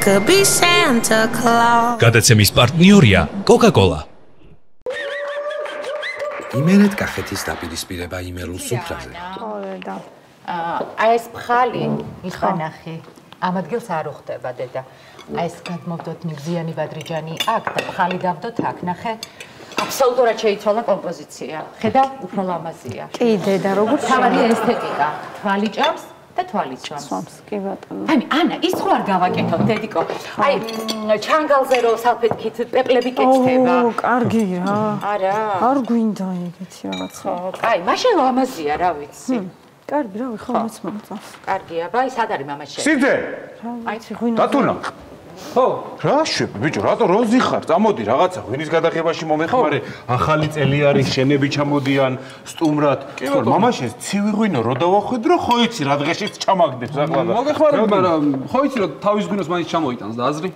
could be Santa Claus. გადაცემის პარტნიორია Coca-Cola. იმერეთ კახეთის დაპირისპირება იმერულ სუფრაზე. აი ეს ფხალი იხანახი. ამ ადგილს არ უხდება დედა. აი ეს გადმოვდოთ მიგზიანი ბადრიჯანი აქ და ფხალი დავდოთ აქ, ნახე. აბსოლუტურად შეიცვალა კომპოზიცია. ხედავ, უფრო ლამაზია. კი, დედა, როგორც თავარი ესთეტიკა. თვალი ჭამს და თვალი ჭამს. კი ბატონო. აი, ანა, ის ხო არ გავაკეთოთ, დედიკო. აი, ჩანგალზე რო სალფეთქით პეპლები კეთდება. ო, კარგი რა. არა. არ გვინდა ეგეთი რაღაცა. ხო, კაი, მაშინ ლამაზია, რა ვიცი. კარგი, რა ვიხო, მეც მომწონს. კარგია, ბაი, სად არის მამა შენ? სიძე. აი, ღვინო. დათუნა. ხო, რა შვები, ბიჭო, რატო როზი ხარ? წამოდი რაღაცა, ღვინის გადაღებაში მომეხმარე. ახალი წელი არის, შენები ჩამოდიან სტუმრად. თორე მამაშენს ცივი ღვინო რო დავახვედრო, ხო იცი რა დღეშიც ჩამაგდებს ახლა და. მოგეხმარებ, მაგრამ ხო იცი რომ თავის ღვინოს მაინც ჩამოიტანს და აზრი?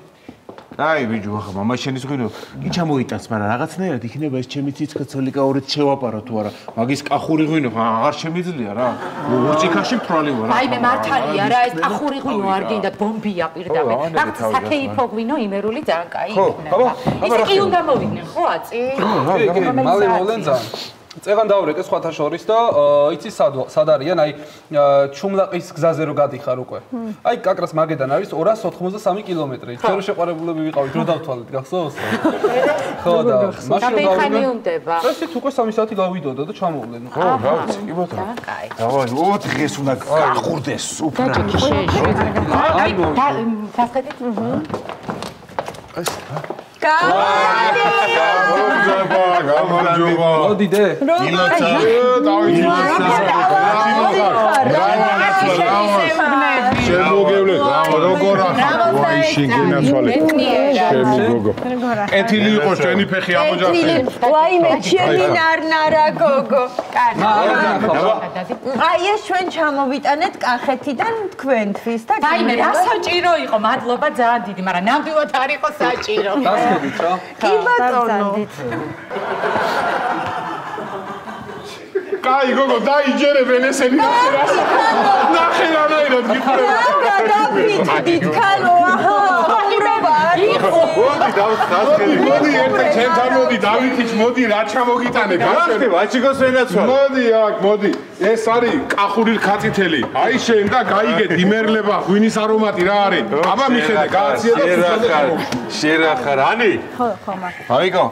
აი ბიჭო, ახლა მამაშენის ღვინო კი ჩამოიტანს, მაგრამ რაღაცნაირად იქნება ეს ჩემი ციცქაცოლი კაურით შევაპარო თუ არა. მაგის კახური ღვინო აღარ შემიძლია რა. ურჩიკაში ფრალი ვარ. აი მე მართალია რა, ეს კახური ღვინო არ გინდათ, ბომბია პირდაპირ. აქ საქეიფო ღვინო იმერული ძალიან კაი იქნება. ისე კი უნდა მოვიდნენ, ხო აწი? კი, მალე მოვლენ ძალიან. წეგან დავრეკე სხვათა შორის და იცი სად არიან, აი ჩუმლაყის გზაზე რო გადიხარ უკვე. აი კაკრას მაგედან არის 283 კილომეტრი. ჩვენ რო შეყარებულები ვიყავით, რო დავთვალეთ, გახსოვს? ხო და მაშინ დავიდება. ესეთ უკვე 3 საათი გავიდოდა და ჩამოვლენ. ხო, რა ვიცი, კი ბატონო. დავაი, 4 დღეს უნდა გახურდეს სუფრა. აი, გასხედით? გამარჯობა. მოდიდე. ილოცა, დავით შემოგევლე, როგორ ახლა? ვაი, შეგენაცვალე. ჩემი გოგო. ეთილი იყო შენი ფეხი ამოჯახე. ვაი, მე ჩემი ნარნარა გოგო. აი ეს ჩვენ ჩამოვიტანეთ კახეთიდან თქვენთვის და აი მე რა საჭირო იყო, მადლობა ძალიან დიდი, მაგრამ ნამდვილად არ იყო საჭირო. დასწრებით რა. კი ბატონო. კაი გოგო, დაიჯერებენ ესენი ნახერას. ნახე რანაირად გიფრება. დავით ქალო, აჰა, ხაურობა არ იყო. მოდი დავსხდი. მოდი ერთ ჩემთან მოდი დავითიც მოდი რა ჩამოგიტანე გასწრე ვაჩიკოს ვენაცვალე. მოდი აქ, მოდი. ეს არის კახური რქაწითელი. აი შენ და გაიგე იმერლება ღვინის არომატი რა არის. აბა მიხედე, გააციე და შენ რა ხარ, ანი? ხო, მაგრამ. აიგო.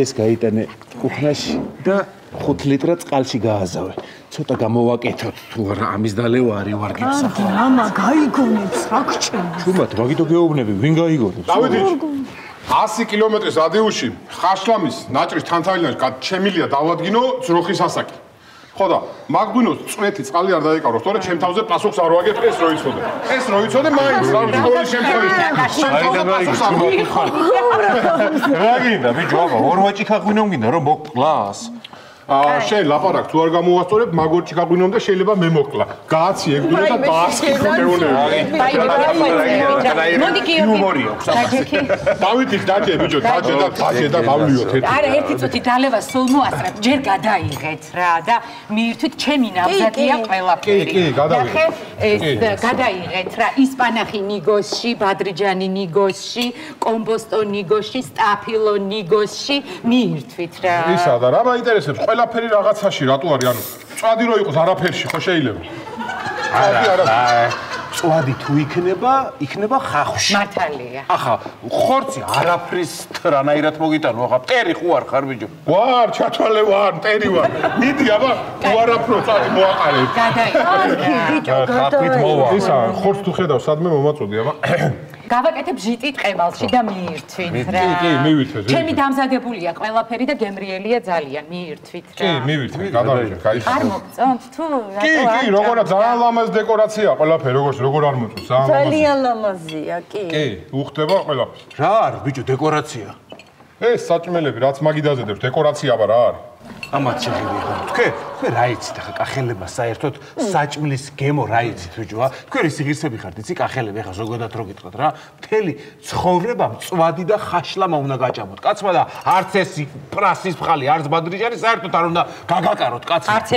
ეს გაიტანე კუხნაში და 5 ლიტრა წყალში გააზავე. ცოტა გამოვაკეთოთ თუ არა ამის დალევა არის ვარგებს. მამა გაიგონებს აქჩენ. თუმად მაგითო გეუბნები, ვინ გაიგონებს? დავითი 100 კილომეტრის რადიუსში ხაშლამის ნაჭრის თანთავიდან შემილია დავადგინო ძროხის ასაკი. ხო და მაგგვინოს წვეთი წყალი არ დაიკავრო, თორე ჩემ თავზე პასუხს არ ვაგებ ეს რო იცოდე. ეს რო იცოდე მაინც ყოველ შემთხვევაში. რა გინდა ბიჭო, აბა ორ ვაჭიქა ღვინო გინდა რომ მოკლას? შენ ლაპარაკ თუ არ გამოვასწორებ, მაგ ორ ჭიქა ღვინომდე შეიძლება მე მოკლა. გააცი ეგდურო და დაასკი პრობლემები. მოდი კი იუმორია. დავითის დაჭე ბიჭო, დაჭე და გავლიოთ ერთი. არა, ერთი წუთი დალევა სულ მოასწრებ, ჯერ გადაიღეთ რა და მიირთვით ჩემი ნამზადია ყველაფერი. კი, გადავიღეთ. ნახე, ეს გადაიღეთ რა, ისპანახი ნიგოსში, ბადრიჯანი ნიგოსში, კომბოსტო ნიგოსში, სტაფილო ნიგოსში, მიირთვით რა. ისა და რა მაინტერესებს? ყველაფერი რაღაცაში რატო არის? ანუ წვადი რო იყოს არაფერში ხო შეიძლება? არა. წვადი თუ იქნება ხახში. მართალია. ახლა ხორცი არაფრის რანაირად მოგიტანო, ახლა მტერი ხო არ ხარ ბიჭო? ვარ, ჩათვალე ვარ, მტერი ვარ. მიდი აბა, უარაფრო წადი მოაყარე. გადაიღეთ. ბიჭო, ხაფით მოვა. ისა ხორცს თუ ხედავ, სადმე მომაწოდი აბა. გავაკეთებ ჟიტი ტყებალში და მიირთვით რა. კი, მივირთვით. ჩემი დამზადებულია ყველაფერი და გემრიელია ძალიან, მიირთვით რა. კი, მივირთვით, გადავიღე, კაი. არ მოგწონთ თუ რატო კი, როგორ ძალიან ლამაზ დეკორაცია ყველაფერი, როგორ არ მოწონს, ძალიან ლამაზია, კი. კი, უხდება ყველაფერს. რა არის ბიჭო დეკორაცია? ეს საჭმელები რაც მაგიდაზედებს, დეკორაცია აბა რა არის? ამათ შეგვიძლია. თქვენ რა იცით ახლა კახელება საერთოდ საჭმლის გემო რა იცით ბიჭო? თქვენ ის ღირსები ხართ, იცი კახელები ახლა ზოგადად რო გიტყვათ რა. მთელი ცხოვრება მწვადი და ხაშლამა უნდა გაჭამოთ. კაცმა და არც ეს პრასის ფხალი, არც ბადრიჯანი საერთოდ არ უნდა გაგაკაროთ კაცმა. არც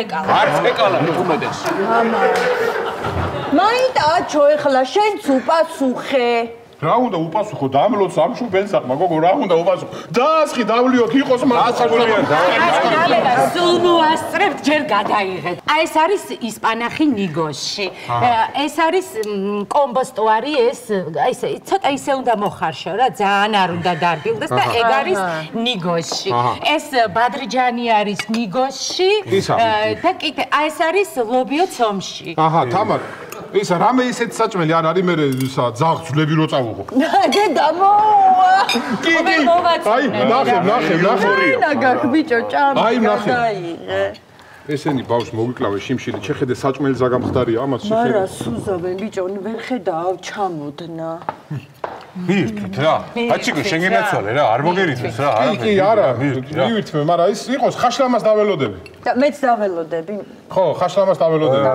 ეკალა უმეტეს. მაინც აჩო ეხლა შენც უპასუხე. რა უნდა უპასუხო დამლოთ სამშუბელსახმა გოგო რა უნდა უპასუხო დაასხი დავლიოთ იყოს მასწავლებელი სულ მოასწრებთ ჯერ გადაიღეთ აი ეს არის ისპანახი ნიგოში ეს არის კომბოსტუარი ეს აი ესე ცოტა ისე უნდა მოხარშო რა ძალიან არ უნდა დარბილდეს და ეგ არის ნიგოში ეს ბადრიჯანი არის ნიგოში და კიდე აი ეს არის ლობიო ცომში აჰა თამარ ისა რამე ისეთ საჭმელი არ არის მე ისა ძაღლები რო წავუღო დედა მოვა კი აი ნახე ნაგაკ ბიჭო ჭამი აი ნახე გადაიღე ესენი ბავშვს მოვიკლავე შიმშილი შეხედე საჭმელი ზაგამხდარია ამას შეხედე მარა სუზავენ ბიჭო ვერ ხედავ ჩამოდნა მივირთვით რა აჩიკო შეგენაცვალე რა არ მოგერიძეს რა კი არა მივირთვე მაგრამ ის იყოს ხაშლამას დაველოდები და მეც დაველოდები ხო ხაშლამას დაველოდები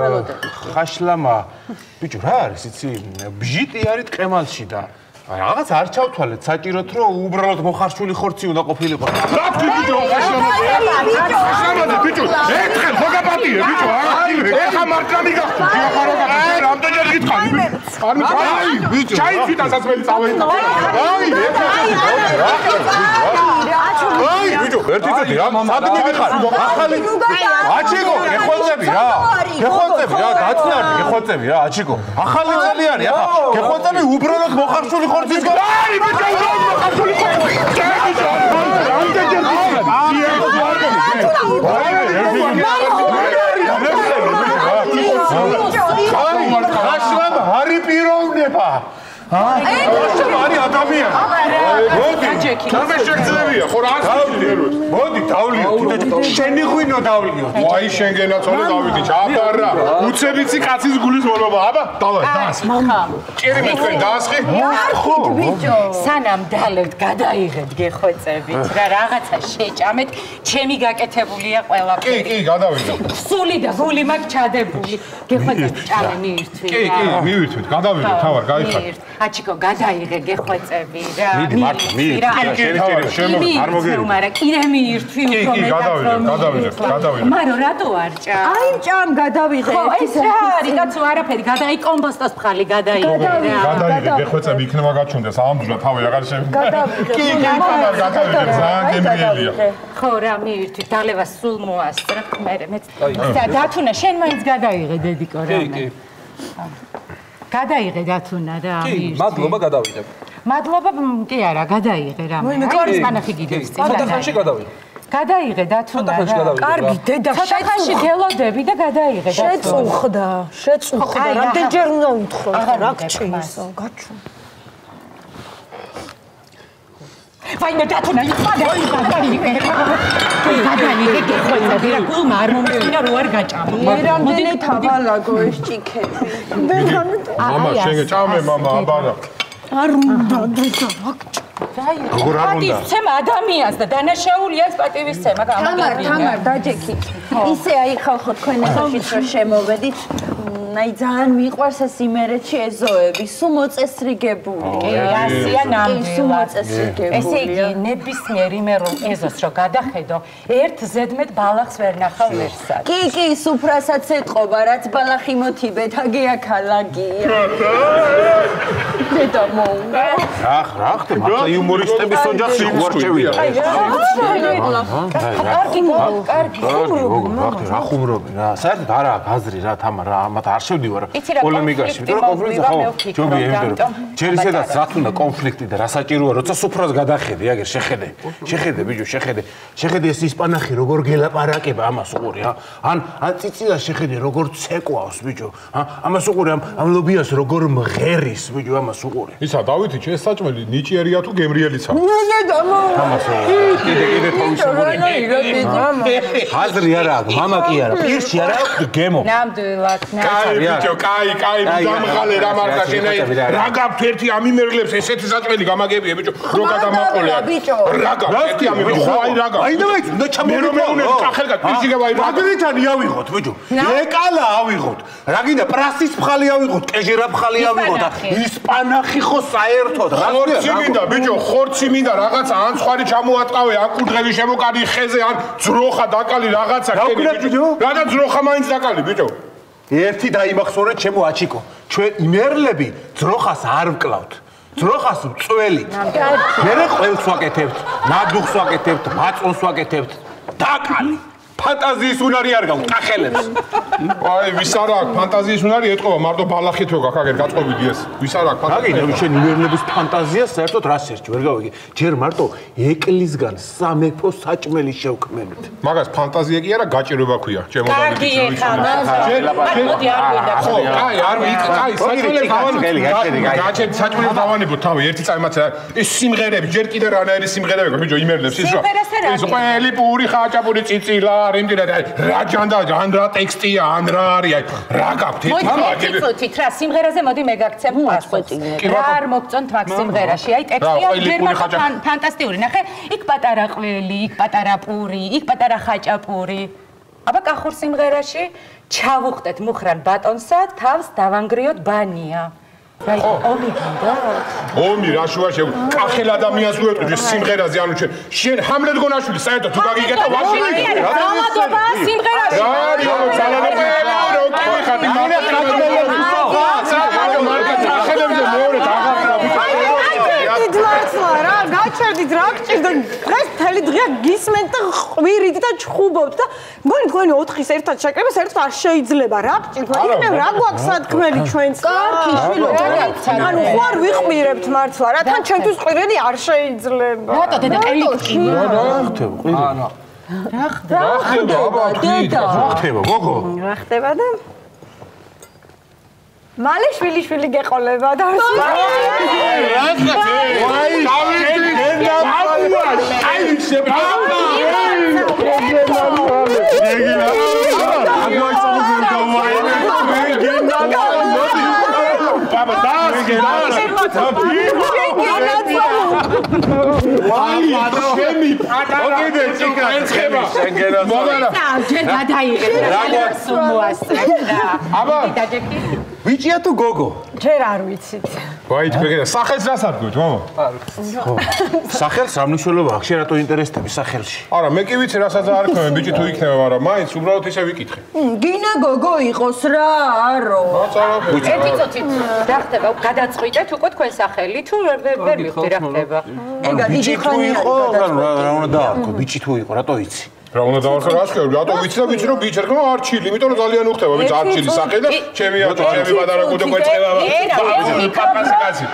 ხაშლამა ბიჭო რა არის იცი ბჟიტი არის ტყემალში და რაღაც არ ჩავთვალეთ საჭიროთ რომ უბრალოდ მოხარშული ხორცი უნდა ყოფილიყო რა თქვი ბიჭო ხაშლამაზე ბიჭო ერთხელ ხო გაპატიე ბიჭო ეხა მართლა მიგახტო ჯიახარო გაგე რამდენჯერ გითხარი აი ბიჭო ჩაიცვით ასაცმელი წავეიტა აი ბიჭო ერთი წუთი რა სად მიგიხარ ახალი აჩიკო გეხოცები რა დაცნარი გეხოცები რა აჩიკო ახალი წელი არის ახლა გეხოცები უბრალოდ მოხარშული ხორცის გა აი ბიჭო უბრალოდ მოხარშული ხორცი რამდენჯერ ხაშლამ არი პიროვნება არის ადამიანი მოდი თამე შეგძლებია ხო რა ასწავლეთ მოდი დავლიოთ შენი ღვინო დავლიოთ აი შენგენაცოლე დავიდი ჩაბარა უცებიცი კაცის გულის მონობა აბა დავა დაასხი ჭირი მეთქვენ დაასხი ხო ბიჭო სანამ დალებთ გადაიღეთ გეხვეწებით რა რაღაცა შეჭამეთ ჩემი გაკეთებულია ყველაფერი კი გადავიდე სული და გული მაქვს ჩადებული გეხვეწებით ჭამე მიირთვი კი მივირთვით გადავიდე თავარ გაიხარ აჩიკო გადაიღე გეხვეწები რა მიდი მართლა მიდი შენი ჭირი შემო არ მოგერი მაგრამ კიდე მიირთვი უფრო მეტად გადავიდე მარო რატო არ ჭამ აი ჭამ გადავიღე ხო ეს რა არის კაცო არაფერი გადაი კომბოსტოს ფხალი გადაიღე გადაიღე გეხვეწები იქნება გაჩუნდეს ამდრა თავი აღარ შემი კი თამარ გადავიდე ძალიან გემრიელია ხო რა მიირთვი დალევა სულ მოასწრა მეც დათუნა შენ მაინც გადაიღე დედიკო რა კი გადაიღე დათუნა რა კი მადლობა გადავიდე მადლობა კი არა გადაიღე რა კორის მანახი გიდევს ხანში გადავიდე გადაიღე დათუნა რა კარგი დედა შეხაში გელოდები და გადაიღე დათუნა შეწუხდა რამდენჯერ უნდა უთხრო რა გჭირს გაჩუ ვაიმე დათუნა გადაიღე გეხვეწები რა გულმა არ მომწინა რო არ გაჭამო რამდენი თავალაგო ეს ჭიქები მამა შენ ჭამე მამა აბარა არ უნდა დედა როგორ არ უნდა პატივისცემა ადამიანს და დანაშაულია ეს პატივისცემა თამარ დაჯექი ისე აი ხალხო თქვენ ახალშიც რომ შემოვედით აი ძალიან მიყვარს ეს იმერეთში ეზოები სულ მოწესრიგებული ასია ნამდვილად მოწესრიგებული ესე იგი ნებისმიერ იმერულ ეზოს რო გადახედო ერთ ზედმეტ ბალახს ვერ ნახავ ვერსად კი სუფრასაც ეთყობა რაც ბალახი მოთიბეთ აგია ქალაქია დედა მოუნდა რა ხდება მართლა იუმორისტების ოჯახში უარჩევია რა ხუმრობი რა საერთოდ არა გაზრი რა თამარ რა ამათ არ შევდივარ პოლემიკაში იმიტომ რომ კონფლიქტი ხო ჯობია იმიტომ რომ ჯერ ისედაც რა თქმა უნდა კონფლიქტი და რა საჭიროა როცა სუფრას გადახედე აგერ შეხედე ბიჭო შეხედე ეს ისპანახი როგორ გელაპარაკება ამას უყური ან წიწილა შეხედე როგორ ცეკვავს ბიჭო ამას უყური ამ ლობიას როგორ მღერის ბიჭო ამას უყური ისა დავითი ეს საჭმელი ნიჭიერია თუ გემრიელიცა ამას კიდე აზრი არა მამა კი არა პირში არა გემო ნამდვილად ბიჭო, კაი, დამღალე რა მარხა შენაი. რა გაქვთ ერთი ამიმერლებს ესეთი საჭმელი გამაგებია ბიჭო, რო გადამაყოლე. რა გაქვთ ერთი ამიმერლებს, ხო აი რა გაქვთ. აი და მე ჩამოვიდე კახელგად პირში გავაი. მაგრითანი ავიღოთ ბიჭო. ეკალა ავიღოთ. რა გინდა პრასის ფხალი ავიღოთ, კეჟერა ფხალი ავიღოთ და ისპანახი ხო საერთოდ რა ხორცი მინდა ბიჭო, ხორცი მინდა რაღაცა ან სხვარი ჩამოატყავე, ან კუდღელი შემოკარი ხეზე, ან ძროხა დაკალი რაღაცა ბიჭო. რა და ძროხა მაინც დაკალი ბიჭო. ერთი დაიმახსოვრეთ ჩემო აჩიკო ჩვენ იმერლები ძროხას არ ვკლავთ ძროხას წველი. მერე ყველს ვაკეთებთ, ნადუხს ვაკეთებთ, მაწონს ვაკეთებთ. დაკალი. ფანტაზიის უნარი არ გაქვს, კახელებს. აი, ვის არ აქვს ფანტაზიის უნარი ეთყობა, მარტო ბალახით რო გაქვს, აგერ გაწყობიდი ეს. ვის არ აქვს ფანტაზია? აგინე, შენ იმერლების ფანტაზიას საერთოდ რას ერჩი, ვერ გავიგე. ჯერ მარტო ეკლისგან სამეფო საჭმელი შევქმნით. მაგას ფანტაზია კი არა, გაჭირვება ქვია. ჩემო კარგი ეხამა. მოდი არ გვინდა. ხო, აი, არ ვიცი, აი, საჭმელი დავანებოთ. გაჩერდ საჭმელი დავანებოთ თავი, ერთი წამაც ეს სიმღერები, ჯერ კიდე რანაირი სიმღერები გვაქვს, ბიჭო, იმერლებს ის რა. ეს ყველი პური ხაჭაპური წიწილა იმდენად რა ჯანდა ან რა ტექსტია ან რა არის აი რა გაქვთ ერთი წუთით რა სიმღერაზე მოდი მე გაგცემ პასუხს რა არ მოგწონთ მაგ სიმღერაში აი ტექსტია ჯერმათა ფანტასტიკური ნახე იქ პატარა ყველი იქ პატარა პური იქ პატარა ხაჭაპური აბა კახურ სიმღერაში ჩავუხტეთ მუხრან ბატონსა თავს დავანგრიოთ ბანია აი ომი გინდა ომი რა შუაში კახელ ადამიანს უეტყვი სიმღერაზე ანუ შენ ჰამლეთ გონაშვილი საერთოდ თუ გაგიგეთა ვაში გამადობა სიმღერაში რა არის ძალადობა რო ხათი კახელებზე მეორე რა გაჩერდით რა გჭირდა დღეს მთელი დღეა გისმენთ და ყვირით და ჩხუბობთ და მგონი თქვენი 4-ის ერთად შეკრება საერთოდ არ შეიძლება რა გჭირდა იქნებ რა გვაქვს სათქმელი ჩვენც კარგი შვილო ანუ ხო არ ვიყვირებთ მართლა რა თან ჩემთვის ყვირელი არ შეიძლება რატო დედა ყელი გჭირდა რა ხდება ყვირელი რა ხდება დედა რა ხდება გოგო რა ხდება და მალე შვილი გეყოლება და რა ხდება ვიჭია თუ გოგო? ჯერ არ ვიცით. ვაი, თქვენ სახელს რას ადგოთ, მამა? ხო. სახელს რა მნიშვნელობა აქვს? შენ რატო ინტერესდები სახელში? არა, მე კი ვიცი რასაც არ ქვენ, ბიჭი თუ იქნება, მაგრამ მაინც უბრალოდ ისე ვიკითხე. გინა გოგო იყოს რა, არო. ერთი წუთით რა ხდება? გადაწყვიტეთ უკვე თქვენ სახელი, თუ ვერ მივხვდი რა ხდება. ეგა დიდი ხანი იყო, რა უნდა დაარქო, ბიჭი თუ იყო, რატო იცი? რა უნდა დავარქო რას ხდება? რატო ვიცი და ვიცი რომ ბიჭი ერქვა არჩილი, იმიტომ რომ ძალიან უხდება, ვიც არჩილი სახე და ჩემი პატარა გუდო კვეწყება. პაპასკაცი.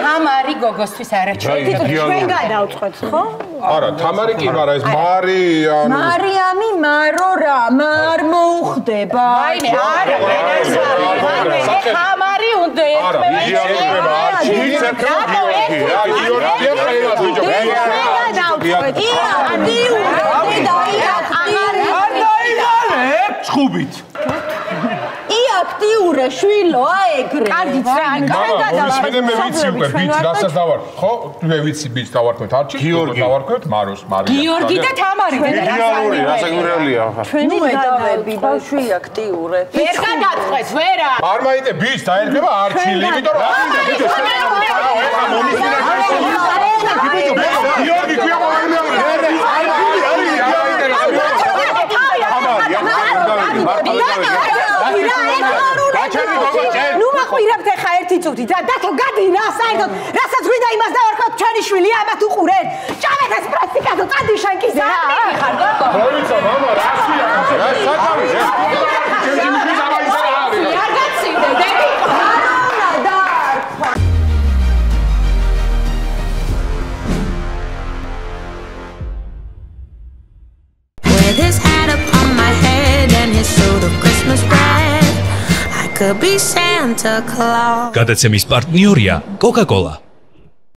თამარი გოგოსთვის არაჩვენი. ჩვენ გადავწყვეტ, ხო? არა, თამარი კი, მაგრამ ეს მარი ანუ მარიამი მარო რა, მარ მოუხდება. აიმე, არა, თამარი უნდა არა, ბიჭი ერქვა არჩილი, ერქვა გიორგი. რა გიორგია ხეილას ბიჭო. ჩხუბით. აქტიურე შვილო აეგრე. კარგიც რა, ანუ ჩვენ გადავარქვით. მე ვიცი უკვე ბიჭს რასაც დავარქვით, ხო? მე ვიცი ბიჭს დავარქვით არჩილ, გიორგი დავარქვით, მაროს, მარია. გიორგი და თამარი და რასაგურელია. ჩვენი გადავები ბავშვი აქტიურე. ვერ გადაწყვეტ, ვერა. არ მაინდა ბიჭს დაერქება არჩილი, იმიტომ რომ გიორგი ქვია ნუ მაყვირებთ ახლა ერთი წუთით რა დათო გადი რა საერთოდ რასაც გვინდა იმას დავარქვათ ჩვენი შვილია ამათ უყურეთ ჭამეთ ეს პრაქტიკაზე წადი შენ კი რა ხარ გოგო მოიცა მამა რასია რა საჭამი არ გაცივდე დები With his hat upon my head and his suit of Christmas red, I could be Santa Claus. გადაცემის პარტნიორია Coca-Cola.